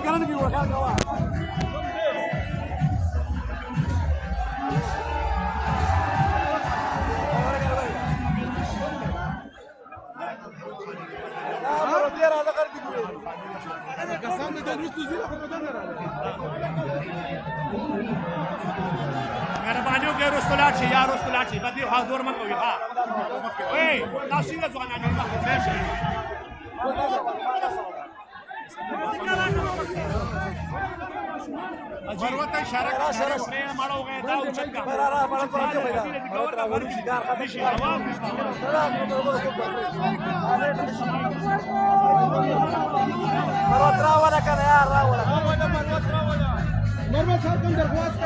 kanan ki waxa gawa مهرباني وغير رستولات شي يا رستولات شي بدي حاضر ما کوي ها وي تاسو څنګه ځوانان نه مخه مروت اشاره کړه ماړو غه دا اوچت کا مروت راولا کنه یار راولا نورمال صاحب کوم درخواست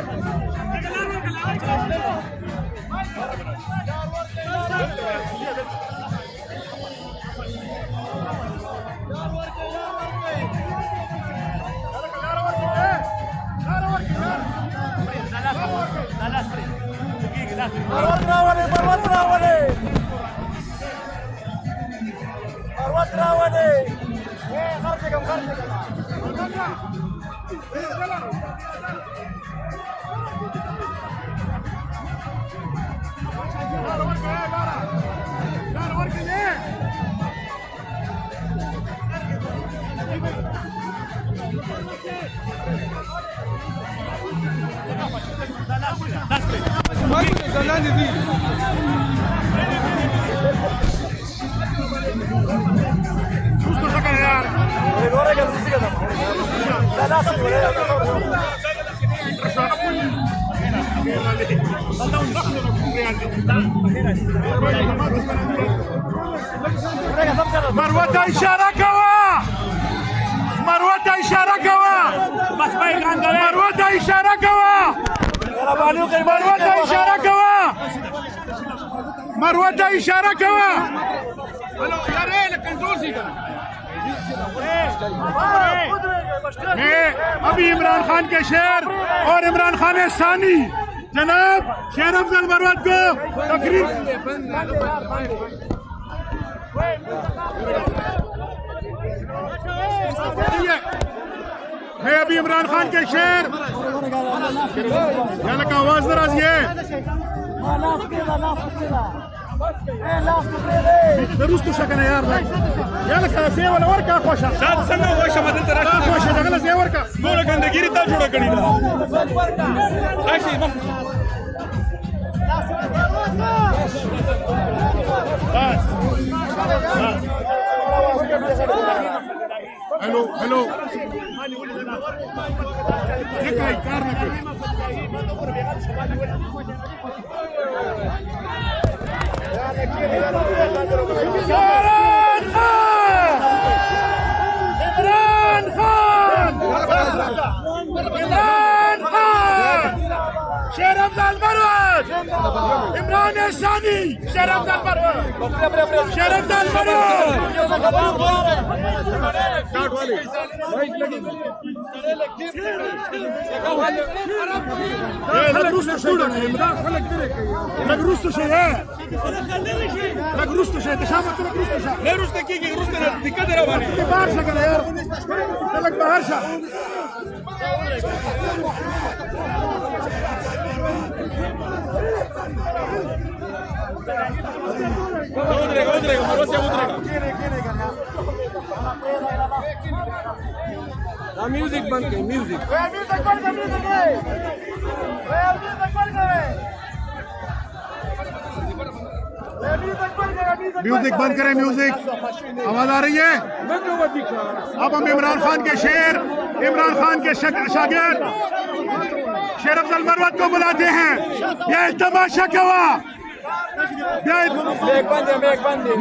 مروت راولي خرجكم Giusto giocare. Ora che si chiama. La lasta مروت اشاره کوا مروت اشاره کوا بس پیغام دې مروت اشاره کوا مروت اشاره کوا مروت اشاره کوا हेलो यार ये control C कर मैं अभी इमरान खान के शेर और इमरान खान सानी जनाब शेर अफजल मरवत को तकरीर मैं अभी इमरान खान के शेर यार का आवाज नाराज ये درست شکنه یار یاله کله سی ولا ورکا خوشا شاد څنګه خوشا مدد راځه خوشا دغه سی ورکا ټول ګندګيري تا جوړ کړی دا راشي بس हेलो हेलो ये काय कार نه کوي شير أفضل مروت إمران الثاني شير أفضل مروت شير أفضل مروت لك روستو شو لك روستو شيء لك روستو شيء تشابه لك روستو شيء لا روستو كيكي روستو بكدر أباني بارشة كده يا لك بارشة म्यूजिक बंद कर म्यूजिक म्यूजिक बंद करें म्यूजिक आवाज आ रही है अब हम इमरान खान के शेर इमरान खान के शागिर्द शेर अफजल मरवत को बुलाते हैं। ये तमाशा कवा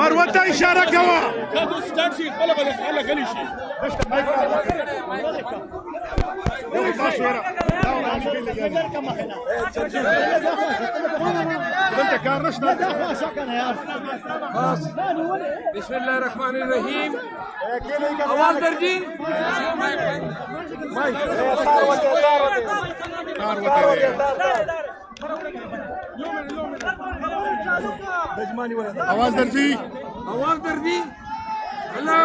मरवत का इशारा कवा بسم الله الرحمن الرحيم आवाज दर्जी आवाज दर्जी आवाज दर्जी हेलो